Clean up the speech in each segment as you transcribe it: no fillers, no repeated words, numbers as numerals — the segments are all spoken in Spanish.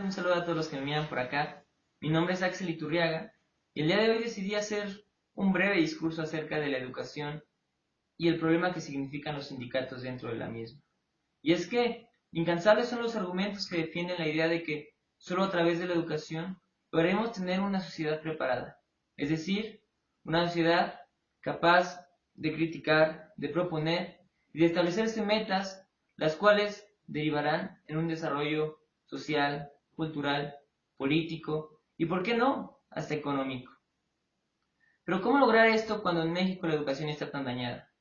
Un saludo a todos los que me miran por acá. Mi nombre es Axel Iturriaga y el día de hoy decidí hacer un breve discurso acerca de la educación y el problema que significan los sindicatos dentro de la misma. Y es que incansables son los argumentos que defienden la idea de que solo a través de la educación podremos tener una sociedad preparada, es decir, una sociedad capaz de criticar, de proponer y de establecerse metas, las cuales derivarán en un desarrollo social, cultural, político y, ¿por qué no?, hasta económico. Pero ¿cómo lograr esto cuando en México la educación está tan dañada?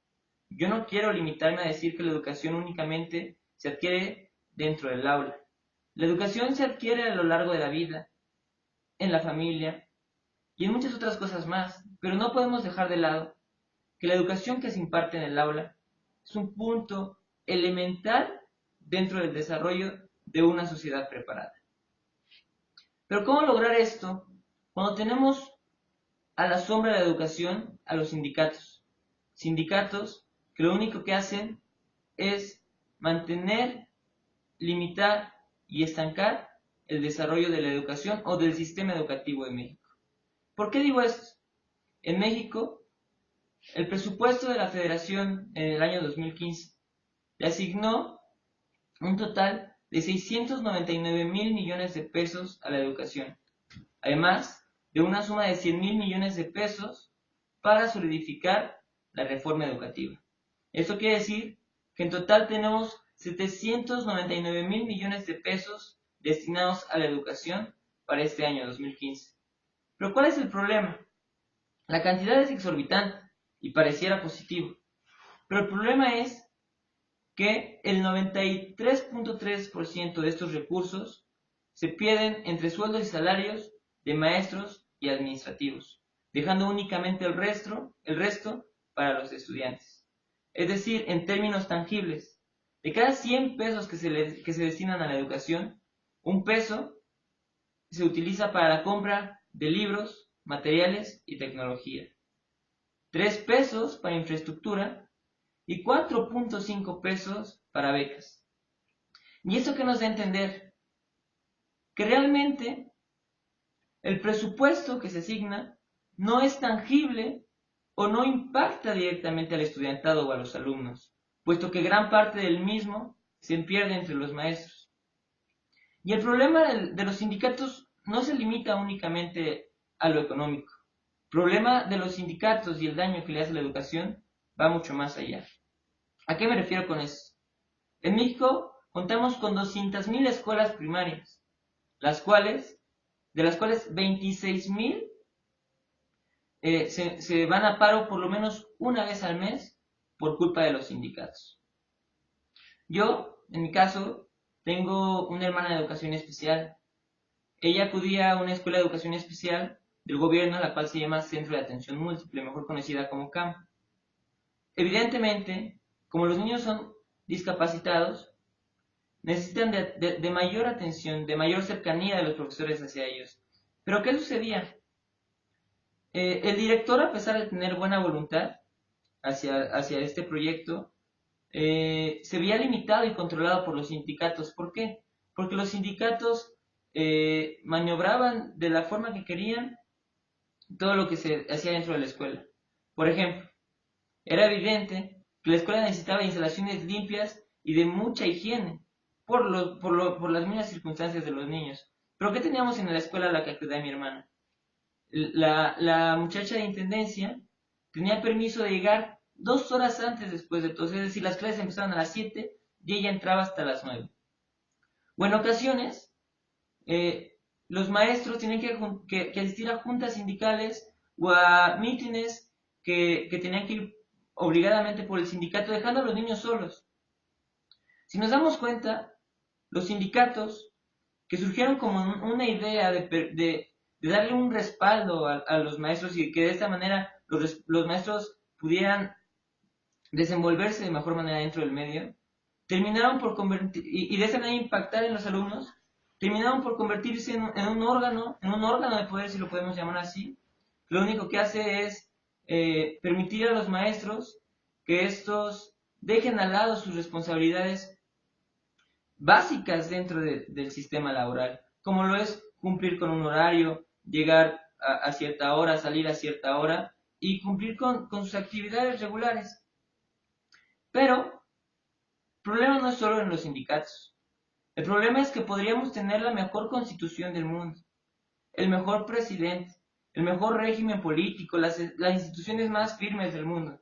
Yo no quiero limitarme a decir que la educación únicamente se adquiere dentro del aula. La educación se adquiere a lo largo de la vida, en la familia y en muchas otras cosas más, pero no podemos dejar de lado que la educación que se imparte en el aula es un punto elemental dentro del desarrollo de una sociedad preparada. Pero ¿cómo lograr esto cuando tenemos a la sombra de la educación a los sindicatos? Sindicatos que lo único que hacen es mantener, limitar y estancar el desarrollo de la educación o del sistema educativo de México. ¿Por qué digo esto? En México, el presupuesto de la Federación en el año 2015 le asignó un total de 699 mil millones de pesos a la educación, además de una suma de 100 mil millones de pesos para solidificar la reforma educativa. Esto quiere decir que en total tenemos 799 mil millones de pesos destinados a la educación para este año 2015. Pero ¿cuál es el problema? La cantidad es exorbitante y pareciera positivo, pero el problema es que el 93.3% de estos recursos se pierden entre sueldos y salarios de maestros y administrativos, dejando únicamente el resto para los estudiantes. Es decir, en términos tangibles, de cada 100 pesos que se destinan a la educación, un peso se utiliza para la compra de libros, materiales y tecnología, 3 pesos para infraestructura y 4.5 pesos para becas. ¿Y eso qué nos da a entender? Que realmente el presupuesto que se asigna no es tangible o no impacta directamente al estudiantado o a los alumnos, puesto que gran parte del mismo se pierde entre los maestros. Y el problema de los sindicatos no se limita únicamente a lo económico. El problema de los sindicatos y el daño que le hace a la educación va mucho más allá. ¿A qué me refiero con eso? En México contamos con 200.000 escuelas primarias, de las cuales 26.000 se van a paro por lo menos una vez al mes por culpa de los sindicatos. Yo, en mi caso, tengo una hermana de educación especial. Ella acudía a una escuela de educación especial del gobierno, la cual se llama Centro de Atención Múltiple, mejor conocida como CAM. Evidentemente, como los niños son discapacitados, necesitan de mayor atención, de mayor cercanía de los profesores hacia ellos. Pero ¿qué sucedía? El director, a pesar de tener buena voluntad hacia este proyecto, se veía limitado y controlado por los sindicatos. ¿Por qué? Porque los sindicatos maniobraban de la forma que querían todo lo que se hacía dentro de la escuela. Por ejemplo, era evidente que la escuela necesitaba instalaciones limpias y de mucha higiene por las mismas circunstancias de los niños. Pero ¿qué teníamos en la escuela a la que acudía mi hermana? La muchacha de intendencia tenía permiso de llegar 2 horas antes después de todo, es decir, las clases empezaban a las 7 y ella entraba hasta las 9. O en ocasiones, los maestros tenían que asistir a juntas sindicales o a mítines que tenían que ir obligadamente por el sindicato, dejando a los niños solos. Si nos damos cuenta, los sindicatos que surgieron como una idea de darle un respaldo a los maestros y que de esta manera los maestros pudieran desenvolverse de mejor manera dentro del medio, terminaron por convertir, y de esa manera impactar en los alumnos, terminaron por convertirse en un órgano de poder, si lo podemos llamar así. Lo único que hace es permitir a los maestros que estos dejen al lado sus responsabilidades básicas dentro del sistema laboral, como lo es cumplir con un horario, llegar a cierta hora, salir a cierta hora y cumplir con sus actividades regulares. Pero el problema no es solo en los sindicatos. El problema es que podríamos tener la mejor constitución del mundo, el mejor presidente, el mejor régimen político, las instituciones más firmes del mundo.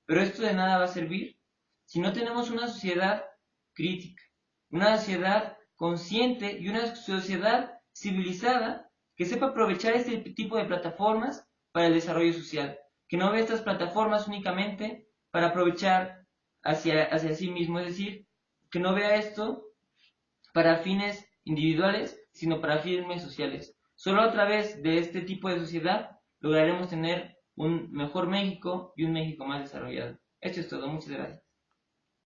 Pero esto de nada va a servir si no tenemos una sociedad crítica, una sociedad consciente y una sociedad civilizada que sepa aprovechar este tipo de plataformas para el desarrollo social, que no vea estas plataformas únicamente para aprovechar hacia sí mismo, es decir, que no vea esto para fines individuales, sino para fines sociales. Solo a través de este tipo de sociedad lograremos tener un mejor México y un México más desarrollado. Esto es todo, muchas gracias.